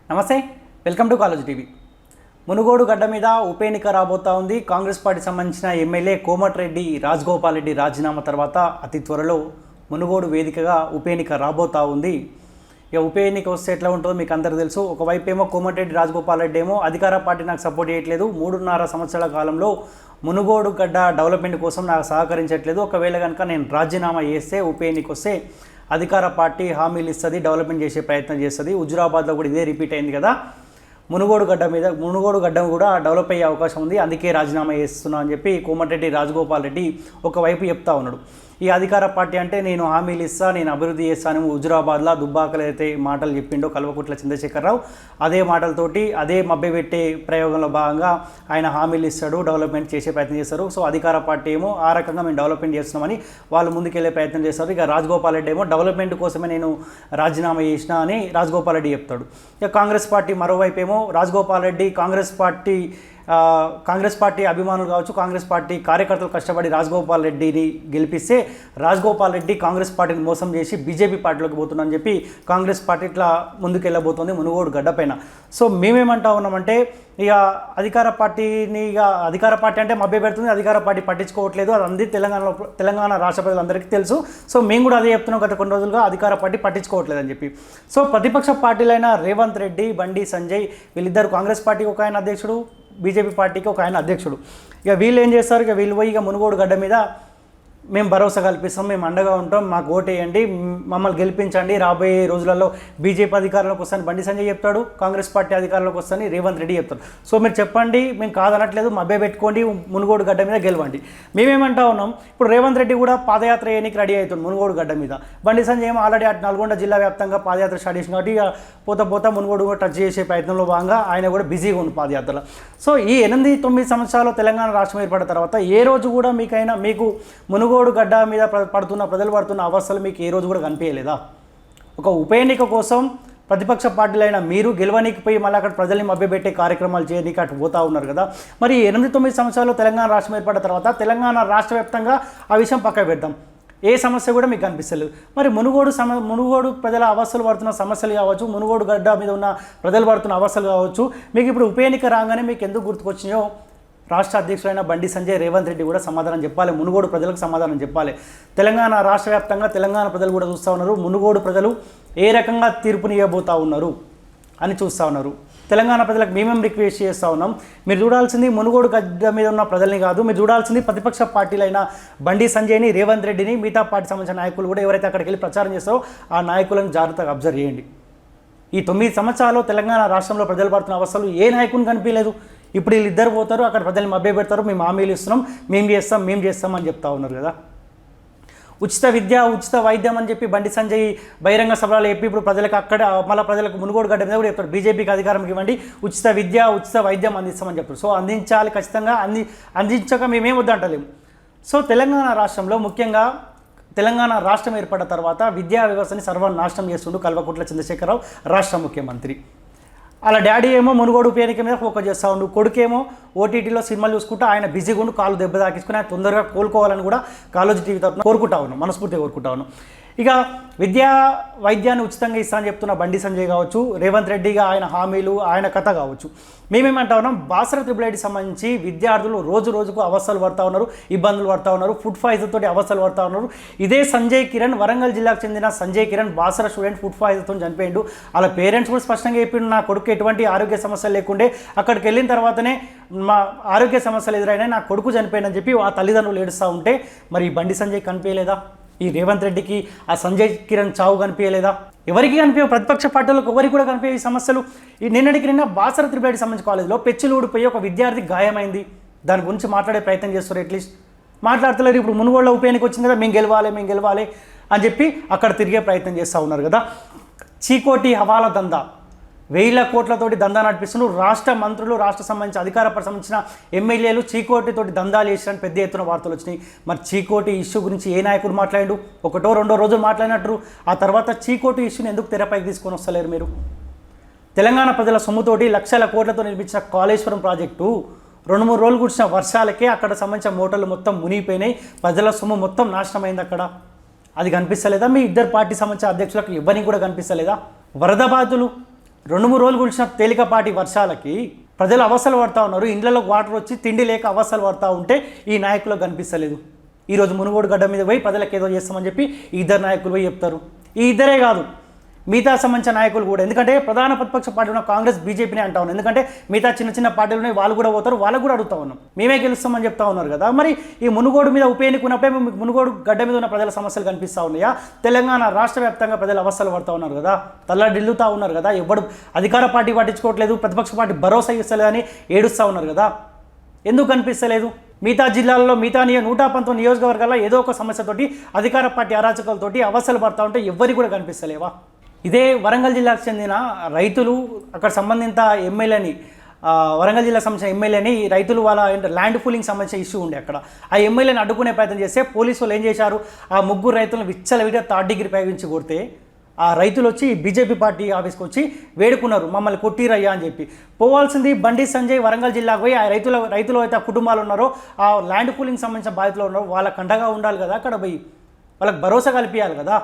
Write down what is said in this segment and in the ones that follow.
నమస్తే, welcome to college TV. Munugode గడ్డ మీద ఉప ఎన్నిక రాబోతా ఉంది. కాంగ్రెస్ పార్టీ సంబంధించిన ఎమ్మెల్యే కోమటిరెడ్డి రాజగోపాల్ రెడ్డి రాజీనామా తర్వాత అతి త్వరలో మునుగోడు వేదికగా ఉప ఎన్నిక రాబోతా ఉంది. ఇక ఉప ఎన్నిక వస్తే ఎట్లా ఉంటుందో మీకు అందరికీ తెలుసు. ఒకవైపు ఏమో కోమటిరెడ్డి రాజగోపాల్ రెడ్డి ఏమో అధికార పార్టీ నాకు సపోర్ట్ చేయట్లేదు, 3.5 సంవత్సరాల కాలంలో మునుగోడు గడ్డ డెవలప్మెంట్ కోసం నాకు సహకరించట్లేదు, ఒకవేళ కనుక నేను రాజీనామా చేస్తే ఉప ఎన్నిక వస్తే అధికార పార్టీ హామీలు ఇస్తుంది, డెవలప్మెంట్ చేసే ప్రయత్నం చేస్తుంది. హుజురాబాద్లో కూడా ఇదే రిపీట్ అయింది కదా. మునుగోడు గడ్డ కూడా డెవలప్ అయ్యే అవకాశం ఉంది, అందుకే రాజీనామా చేస్తున్నా అని చెప్పి కోమటిరెడ్డి రాజగోపాల్ రెడ్డి ఒకవైపు చెప్తా ఉన్నాడు. ఈ అధికార పార్టీ అంటే నేను హామీలు ఇస్తా, నేను అభివృద్ధి చేస్తాను, హుజురాబాద్లో దుబ్బాకలు అయితే మాటలు చెప్పిండో కల్వకుట్ల చంద్రశేఖరరావు, అదే మాటలతోటి అదే మభ్యపెట్టే ప్రయోగంలో భాగంగా ఆయన హామీలు ఇస్తాడు, డెవలప్మెంట్ చేసే ప్రయత్నం చేస్తారు. సో అధికార పార్టీ ఏమో ఆ రకంగా మేము డెవలప్మెంట్ చేస్తున్నామని వాళ్ళు ముందుకెళ్లే ప్రయత్నం చేస్తారు. ఇక రాజగోపాల్ రెడ్డి ఏమో డెవలప్మెంట్ కోసమే నేను రాజీనామా చేసిన అని రాజగోపాల్ రెడ్డి చెప్తాడు. ఇక కాంగ్రెస్ పార్టీ మరోవైపు ఏమో రాజగోపాల్ రెడ్డి కాంగ్రెస్ పార్టీ అభిమానులు కావచ్చు, కాంగ్రెస్ పార్టీ కార్యకర్తలు కష్టపడి రాజగోపాల్ రెడ్డిని గెలిపిస్తే రాజగోపాల్ రెడ్డి కాంగ్రెస్ పార్టీని మోసం చేసి బీజేపీ పార్టీలోకి పోతున్నారని చెప్పి కాంగ్రెస్ పార్టీ ఇట్లా ముందుకెళ్ళబోతుంది మునుగోడు గడ్డ పైన. సో మేమేమంటా ఉన్నామంటే ఇక అధికార పార్టీ అంటే మభ్య పెడుతుంది, అధికార పార్టీ పట్టించుకోవట్లేదు, అది అంది తెలంగాణ రాష్ట్ర ప్రజలందరికీ తెలుసు. సో మేము కూడా అదే చెప్తున్నాం గత కొన్ని రోజులుగా, అధికార పార్టీ పట్టించుకోవట్లేదు అని చెప్పి. సో ప్రతిపక్ష పార్టీలైన రేవంత్ రెడ్డి, బండి సంజయ్ వీళ్ళిద్దరు, కాంగ్రెస్ పార్టీకి ఒక ఆయన అధ్యక్షుడు, బీజేపీ పార్టీకి ఒక ఆయన అధ్యక్షుడు. ఇక వీళ్ళు ఏం చేస్తారు, ఇక వీళ్ళు పోయి ఇక మునుగోడు గడ్డ మీద మేము భరోసా కల్పిస్తాం, మేము అండగా ఉంటాం, మాకు ఓటేయండి, మమ్మల్ని గెలిపించండి, రాబోయే రోజులలో బీజేపీ అధికారంలోకి వస్తాను బండి సంజయ్ చెప్తాడు, కాంగ్రెస్ పార్టీ అధికారంలోకి వస్తాను రేవంత్ రెడ్డి చెప్తాడు. సో మీరు చెప్పండి, మేము కాదనట్లేదు, మభ్య పెట్టుకోండి, మునుగోడు గడ్డ మీద గెలవండి. మేమేమంటా ఉన్నాం, ఇప్పుడు రేవంత్ రెడ్డి కూడా పాదయాత్ర చేయడానికి రెడీ అవుతుంది మునుగోడు గడ్డ మీద. బండి సంజయ్ ఏమో ఆల్రెడీ అటు నల్గొండ జిల్లా వ్యాప్తంగా పాదయాత్ర స్టార్ట్ చేసింది కాబట్టి ఇక పోతా మునుగోడు కూడా టచ్ చేసే ప్రయత్నంలో భాగంగా ఆయన కూడా బిజీగా ఉంది పాదయాత్రలో. సో ఈ 8-9 సంవత్సరాలు తెలంగాణ రాష్ట్రం ఏర్పడిన తర్వాత ఏ రోజు కూడా మీకు మునుగోడు గడ్డ మీద ప్రజలు పడుతున్న అవస్థలు మీకు ఏ రోజు కూడా కనిపించలేదా? ఒక ఉప ఎన్నిక కోసం ప్రతిపక్ష పార్టీలైన మీరు గెలవనీకి పోయి మళ్ళీ అక్కడ ప్రజల్ని మభ్యపెట్టే కార్యక్రమాలు చేయడానికి అటు పోతా ఉన్నారు కదా. మరి 8-9 సంవత్సరాలు తెలంగాణ రాష్ట్రం ఏర్పడిన తర్వాత తెలంగాణ రాష్ట్ర వ్యాప్తంగా ఆ విషయం పక్కకు పెడదాం, ఏ సమస్య కూడా మీకు కనిపిస్తలేదు. మరి మునుగోడు ప్రజల అవస్థలు పడుతున్న సమస్యలు కావచ్చు, మునుగోడు గడ్డ మీద ఉన్న ప్రజలు పడుతున్న అవస్థలు కావచ్చు, మీకు ఇప్పుడు ఉప ఎన్నిక రాగానే మీకు ఎందుకు గుర్తుకొచ్చినాయో రాష్ట్ర అధ్యక్షులైన బండి సంజయ్, రేవంత్ రెడ్డి కూడా సమాధానం చెప్పాలి, మునుగోడు ప్రజలకు సమాధానం చెప్పాలి. తెలంగాణ రాష్ట్ర వ్యాప్తంగా తెలంగాణ ప్రజలు కూడా చూస్తూ ఉన్నారు, మునుగోడు ప్రజలు ఏ రకంగా తీర్పునియబోతూ ఉన్నారు అని చూస్తూ ఉన్నారు. తెలంగాణ ప్రజలకు మేమేం రిక్వెస్ట్ చేస్తూ ఉన్నాం, మీరు చూడాల్సింది మునుగోడు గడ్డ మీద ఉన్న ప్రజల్ని కాదు, మీరు చూడాల్సింది ప్రతిపక్ష పార్టీలైన బండి సంజయ్ని, రేవంత్ రెడ్డిని, మిగతా పార్టీ సంబంధించిన నాయకులు కూడా ఎవరైతే అక్కడికి వెళ్ళి ప్రచారం చేస్తారో ఆ నాయకులను జాగ్రత్తగా అబ్జర్వ్ చేయండి. ఈ 9 సంవత్సరాలు తెలంగాణ రాష్ట్రంలో ప్రజలు పడుతున్న అవస్థలు ఏ నాయకుని కనిపించలేదు. ఇప్పుడు వీళ్ళిద్దరు పోతారు, అక్కడ ప్రజల్ని మభ్య పెడతారు, మేము హామీలు ఇస్తున్నాం, మేము చేస్తాం అని చెప్తా ఉన్నారు కదా. ఉచిత విద్య, ఉచిత వైద్యం అని చెప్పి బండి సంజయ్ బహిరంగ సభలో చెప్పి ఇప్పుడు ప్రజలకు ప్రజలకు మునుగోడు గడ్డ మీద కూడా చెప్తారు, బీజేపీకి అధికారం ఇవ్వండి, ఉచిత విద్య, ఉచిత వైద్యం అందిస్తామని చెప్తారు. సో అందించాలి ఖచ్చితంగా, అందించక మేమేం వద్దంటలేము. సో తెలంగాణ రాష్ట్రంలో ముఖ్యంగా తెలంగాణ రాష్ట్రం ఏర్పడిన తర్వాత విద్యా వ్యవస్థని సర్వనాశనం చేస్తుండు కల్వకుట్ల చంద్రశేఖరరావు రాష్ట్ర ముఖ్యమంత్రి. అలా డాడీ ఏమో మునుగోడు ఉప ఎన్నిక మీద ఫోకస్ చేస్తూ ఉండు, కొడుకేమో ఓటీటీలో సినిమాలు చూసుకుంటూ ఆయన బిజీగా ఉండు, కాలు దెబ్బ తాకించుకుని ఆయన తొందరగా కోలుకోవాలని కూడా కాలేజీ టీవీ తరఫున మనస్ఫూర్తిగా కోరుకుంటా ఉన్నాను. ఇక వైద్యాన్ని ఉచితంగా ఇస్తా అని చెప్తున్న బండి సంజయ్ కావచ్చు, రేవంత్ రెడ్డిగా ఆయన హామీలు, ఆయన కథ కావచ్చు. మేమేమంటా ఉన్నాం, బాసర త్రిపుల్ సంబంధించి విద్యార్థులు రోజుకు అవస్థలు పడుతూ ఉన్నారు, ఇబ్బందులు పడుతూ ఉన్నారు, ఫుడ్ పాయిజన్ తోటి అవస్థలు పడుతూ ఉన్నారు. ఇదే సంజయ్ కిరణ్, వరంగల్ జిల్లాకు చెందిన సంజయ్ కిరణ్ బాసర స్టూడెంట్ ఫుడ్ పాయిజన్తో చనిపోయిండు. వాళ్ళ పేరెంట్స్ కూడా స్పష్టంగా చెప్పిండు, నా కొడుకు ఎటువంటి ఆరోగ్య సమస్యలు లేకుండే, అక్కడికి వెళ్ళిన తర్వాతనే మా ఆరోగ్య సమస్యలు ఎదురైనాయి, నా కొడుకు చనిపోయిందని చెప్పి ఆ తల్లిదండ్రులు ఏడుస్తూ ఉంటే మరి బండి సంజయ్ కనిపించలేదా? ఈ రేవంత్ రెడ్డికి ఆ సంజయ్ కిరణ్ చావు కనిపించలేదా? ఎవరికి కనిపించవు, ప్రతిపక్ష పార్టీలకు ఎవరికి కూడా కనిపించే ఈ సమస్యలు. ఈ నిన్న బాసర త్రిపుల్ సంబంధించిన కాలేజ్లో పెచ్చులు ఊడిపోయి ఒక విద్యార్థి గాయమైంది, దాని గురించి మాట్లాడే ప్రయత్నం చేస్తారు, అట్లీస్ట్ మాట్లాడతలేరు. ఇప్పుడు మునుగోడులో ఉప ఎన్నిక వచ్చింది కదా, మేము గెలవాలి అని చెప్పి అక్కడ తిరిగే ప్రయత్నం చేస్తూ ఉన్నారు కదా. చీకోటి హవాలా దందా, 1000 కోట్లతోటి దందా నడిపిస్తున్నారు. రాష్ట్ర మంత్రులు, రాష్ట్ర సంబంధించిన అధికార సంబంధించిన ఎమ్మెల్యేలు చీకోటితోటి దందాలు చేసినని పెద్ద ఎత్తున వార్తలు వచ్చినాయి. మరి చీకోటి ఇష్యూ గురించి ఏ నాయకుడు మాట్లాడు? 1-2 రోజులు మాట్లాడినట్టు ఆ తర్వాత చీకోటి ఇష్యూని ఎందుకు తెరపైకి తీసుకొని వస్తలేరు మీరు? తెలంగాణ ప్రజల సొమ్ముతోటి లక్షల కోట్లతో నిర్మించిన కాళేశ్వరం ప్రాజెక్టు 2-3 రోజులు కురిసిన వర్షాలకే అక్కడ సంబంధించిన మోటార్లు మొత్తం మునిగిపోయినాయి, ప్రజల సొమ్ము మొత్తం నాశనమైంది అక్కడ. అది కనిపిస్తలేదా? మీ ఇద్దరు పార్టీ సంబంధించిన అధ్యక్షులకు ఎవరికి కూడా కనిపిస్తలేదా? వరద బాధితులు 2-3 రోజులు కురిసిన తేలికపాటి వర్షాలకి ప్రజలు అవస్థలు పడతా ఉన్నారు. ఇండ్లలోకి వాటర్ వచ్చి తిండి లేక అవస్థలు పడతా ఉంటే ఈ నాయకులకు కనిపిస్తలేదు. ఈరోజు మునుగోడు గడ్డ మీద పోయి ప్రజలకు ఏదో చేస్తామని చెప్పి ఈ ఇద్దరు నాయకులు పోయి చెప్తారు. ఈ ఇద్దరే కాదు, మిగతా సంబంధించిన నాయకులు కూడా. ఎందుకంటే ప్రధాన ప్రతిపక్ష పార్టీ ఉన్న కాంగ్రెస్ బీజేపీని అంటా ఉన్నాం. ఎందుకంటే మిగతా చిన్న చిన్న పార్టీలు ఉన్నాయి, వాళ్ళు కూడా పోతారు, వాళ్ళకు కూడా అడుగుతా ఉన్నాం. మేమే గెలుస్తామని చెప్తా ఉన్నారు కదా. మరి ఈ మునుగోడు మీద ఉప ఎన్నిక ఉన్నప్పుడే మునుగోడు గడ్డ మీద ఉన్న ప్రజల సమస్యలు కనిపిస్తూ ఉన్నాయా? తెలంగాణ రాష్ట్ర వ్యాప్తంగా ప్రజలు అవస్థలు పడుతూ ఉన్నారు కదా, తల్లడిల్లుతూ ఉన్నారు కదా. ఎవడు అధికార పార్టీ పట్టించుకోవట్లేదు, ప్రతిపక్ష పార్టీ భరోసా ఇస్తలేదని ఏడుస్తూ ఉన్నారు కదా. ఎందుకు కనిపిస్తలేదు? మిగతా జిల్లాల్లో మిగతా 119 నియోజకవర్గాల్లో ఏదో ఒక సమస్యతోటి అధికార పార్టీ అరాచకాలతోటి అవస్థలు పడతా ఉంటే ఎవ్వరికి కూడా కనిపిస్తలేవా? ఇదే వరంగల్ జిల్లాకు చెందిన రైతులు అక్కడ సంబంధిత ఎమ్మెల్యేని, వరంగల్ జిల్లాకు సంబంధించిన ఎమ్మెల్యేని రైతులు వాళ్ళ ల్యాండ్ పూలింగ్ సంబంధించిన ఇష్యూ ఉండే అక్కడ ఆ ఎమ్మెల్యేని అడ్డుకునే ప్రయత్నం చేస్తే పోలీసు వాళ్ళు ఏం చేశారు, ఆ 3 రైతులను విచ్చలవిడిగా 3rd డిగ్రీ ప్రయోగించి కొడితే ఆ రైతులు వచ్చి బీజేపీ పార్టీ ఆఫీస్కి వచ్చి వేడుకున్నారు, మమ్మల్ని కొట్టిరయ్యా అని చెప్పి. పోవాల్సింది బండి సంజయ్ వరంగల్ జిల్లాకు పోయి ఆ రైతులు అయితే ఆ కుటుంబాలు ఉన్నారో, ఆ ల్యాండ్ పూలింగ్ సంబంధించిన బాధితులు ఉన్నారో వాళ్ళకు అండగా ఉండాలి కదా. అక్కడ పోయి వాళ్ళకి భరోసా కల్పించాలి కదా.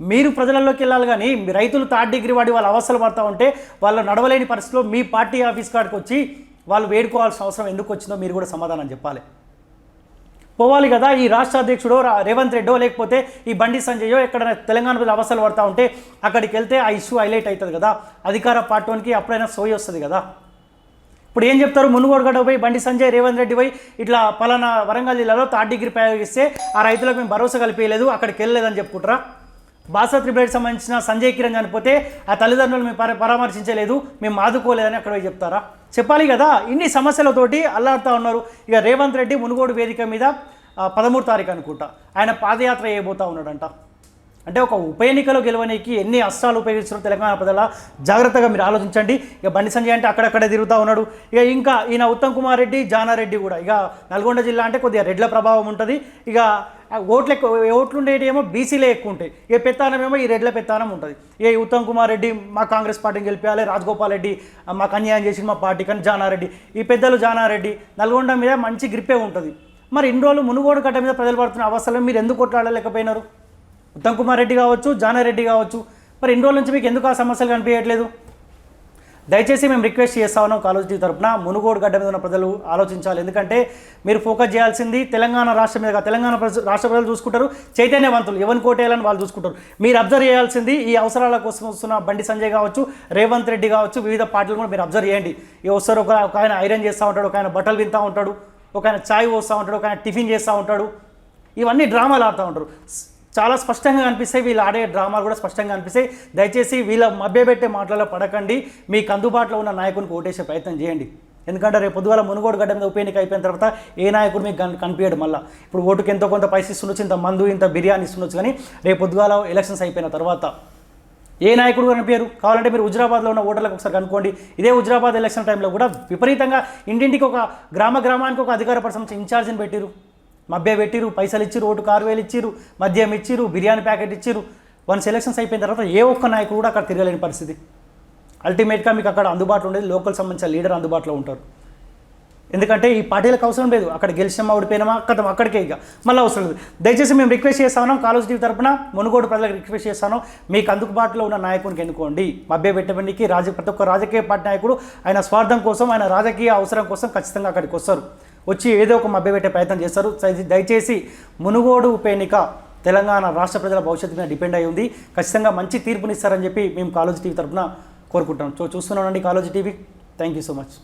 మీరు ప్రజలలోకి వెళ్ళాలి. కానీ మీ రైతులు 3rd డిగ్రీ వాడి వాళ్ళు అవస్థలు పడతా ఉంటే వాళ్ళు నడవలేని పరిస్థితిలో మీ పార్టీ ఆఫీస్ కాడికి వచ్చి వాళ్ళు వేడుకోవాల్సిన అవసరం ఎందుకు వచ్చిందో మీరు కూడా సమాధానం చెప్పాలి. పోవాలి కదా. ఈ రాష్ట్ర అధ్యక్షుడో రేవంత్ రెడ్డో లేకపోతే ఈ బండి సంజయో ఎక్కడ తెలంగాణ ప్రజలు అవస్థలు పడతా ఉంటే అక్కడికి వెళ్తే ఆ ఇష్యూ హైలైట్ అవుతుంది కదా. అధికార పార్టీకి అప్పుడైనా సోయి వస్తుంది కదా. ఇప్పుడు ఏం చెప్తారు, మునుగోడు గడ్డ పోయి బండి సంజయ్ రేవంత్ రెడ్డి పోయి ఇట్లా పలానా వరంగల్ జిల్లాలో 3rd డిగ్రీ ప్రయోగిస్తే ఆ రైతులకు మేము భరోసా కల్పించలేదు, అక్కడికి వెళ్ళలేదని చెప్పుకుంటారా? బాసా త్రిబులకి సంబంధించిన సంజయ్ కిరణ్ చనిపోతే ఆ తల్లిదండ్రులు మేము పరామర్శించలేదు, మేము ఆదుకోలేదని అక్కడ పోయి చెప్తారా? చెప్పాలి కదా. ఇన్ని సమస్యలతోటి అల్లాడుతూ ఉన్నారు. ఇక రేవంత్ రెడ్డి మునుగోడు వేదిక మీద 13వ తారీఖు అనుకుంటా ఆయన పాదయాత్ర చేయబోతూ ఉన్నాడంట. అంటే ఒక ఉప ఎన్నికలో గెలవడానికి ఎన్ని అస్త్రాలు ఉపయోగిస్తున్నారు తెలంగాణ ప్రజల, జాగ్రత్తగా మీరు ఆలోచించండి. ఇక బండి సంజయ్ అంటే అక్కడక్కడే తిరుగుతూ ఉన్నాడు. ఇక ఇంకా ఈయన ఉత్తమ్ కుమార్ రెడ్డి, జానారెడ్డి కూడా. ఇక నల్గొండ జిల్లా అంటే కొద్దిగా రెడ్ల ప్రభావం ఉంటుంది. ఇక ఓట్లు ఉండేటేమో బీసీలే ఎక్కువ ఉంటాయి. ఇక పెత్తానమేమో ఈ రెడ్ల పెత్తానం ఉంటుంది. ఇక ఉత్తమ్ కుమార్ రెడ్డి మా కాంగ్రెస్ పార్టీని గెలిపించాలి, రాజగోపాల్ రెడ్డి మాకు అన్యాయం చేసి మా పార్టీ కానీ జానారెడ్డి, ఈ పెద్దలు జానారెడ్డి నల్గొండ మీద మంచి గ్రిప్పే ఉంటుంది. మరి ఇన్ని రోజులు మునుగోడు గడ్డ మీద ప్రజలు పడుతున్న అవసరం మీరు ఎందుకు కొట్లాడలేకపోయినారు? ఉత్తమ్ కుమార్ రెడ్డి కావచ్చు, జానారెడ్డి కావచ్చు, మరి ఇన్ని రోజుల నుంచి మీకు ఎందుకు ఆ సమస్యలు కనిపించట్లేదు? దయచేసి మేము రిక్వెస్ట్ చేస్తా ఉన్నాం కాలేజ్ టీవీ తరఫున, మునుగోడు గడ్డ మీద ఉన్న ప్రజలు ఆలోచించాలి. ఎందుకంటే మీరు ఫోకస్ చేయాల్సింది తెలంగాణ రాష్ట్రం మీద. తెలంగాణ రాష్ట్ర ప్రజలు చూసుకుంటారు, చైతన్యవంతులు ఎవరిని కోటేయాలని వాళ్ళు చూసుకుంటారు. మీరు అబ్జర్వ్ చేయాల్సింది ఈ అవసరాల కోసం వస్తున్న బండి సంజయ్ కావచ్చు, రేవంత్ రెడ్డి కావచ్చు, వివిధ పార్టీలు కూడా మీరు అబ్జర్వ్ చేయండి. వస్తారు, ఒక ఆయన ఐరన్ చేస్తూ ఉంటాడు, ఒక ఆయన బట్టలు వింటూ ఉంటాడు, ఒక ఆయన ఛాయ్ పోస్తూ ఉంటాడు, ఒక ఆయన టిఫిన్ చేస్తూ ఉంటాడు. ఇవన్నీ డ్రామాలు ఆడుతూ ఉంటారు. చాలా స్పష్టంగా కనిపిస్తాయి, వీళ్ళు ఆడే డ్రామాలు కూడా స్పష్టంగా కనిపిస్తాయి. దయచేసి వీళ్ళ మభ్యపెట్టే మాటలలో పడకండి. మీకు అందుబాటులో ఉన్న నాయకునికి ఓటేసే ప్రయత్నం చేయండి. ఎందుకంటే రేపు పొద్దుగాల మునుగోడు గడ్డ మీద ఉప ఎన్నిక అయిపోయిన తర్వాత ఏ నాయకుడు మీకు కనిపించడు. మళ్ళీ ఇప్పుడు ఓటుకి ఎంతో కొంత పైసలు ఇస్తుండొచ్చు, ఇంత మందు ఇంత బిర్యానీ ఇస్తుండొచ్చు, కానీ రేపు పొద్దుగాల ఎలక్షన్స్ అయిపోయిన తర్వాత ఏ నాయకుడు కనిపించారు. కావాలంటే మీరు హుజరాబాద్లో ఉన్న ఓటర్లకు ఒకసారి కనుక్కోండి. ఇదే హుజరాబాద్ ఎలక్షన్ టైంలో కూడా విపరీతంగా ఇంటింటికి ఒక గ్రామానికి ఒక అధికార పరిశ్రమ ఇన్ఛార్జిని పెట్టిరు, మభ్య పెట్టిరు, పైసలు ఇచ్చిరు, ఓటు 6,000 ఇచ్చిరు, మద్యం ఇచ్చిరు, బిర్యానీ ప్యాకెట్ ఇచ్చిరు. వన్స్ ఎలక్షన్స్ అయిపోయిన తర్వాత ఏ ఒక్క నాయకుడు కూడా అక్కడ తిరగలేని పరిస్థితి. అల్టిమేట్గా మీకు అక్కడ అందుబాటులో ఉండేది లోకల్ సంబంధించిన లీడర్ అందుబాటులో ఉంటారు. ఎందుకంటే ఈ పార్టీలకు అవసరం లేదు, అక్కడ గెలిచినామా ఓడిపోయినామా అక్కడికే ఇక మళ్ళీ అవసరం లేదు. దయచేసి మేము రిక్వెస్ట్ చేస్తా ఉన్నాం కాలేజ్ టీవీ తరఫున, మునుగోడు ప్రజలకు రిక్వెస్ట్ చేస్తాను, మీకు అందుబాటులో ఉన్న నాయకునికి ఎన్నుకోండి. మభ్య పెట్టడానికి ప్రతి ఒక్క రాజకీయ పార్టీ నాయకుడు ఆయన స్వార్థం కోసం, ఆయన రాజకీయ అవసరం కోసం ఖచ్చితంగా అక్కడికి వస్తారు, వచ్చి ఏదో ఒక మభ్యపెట్టే ప్రయత్నం చేస్తారు. దయచేసి మునుగోడు ఉప ఎన్నిక తెలంగాణ రాష్ట్ర ప్రజల భవిష్యత్తు మీద డిపెండ్ అయి ఉంది. ఖచ్చితంగా మంచి తీర్పునిస్తారని చెప్పి మేము కాలేజ్ టీవీ తరఫున కోరుకుంటాం. చూస్తున్నానండి college TV. Thank you so much.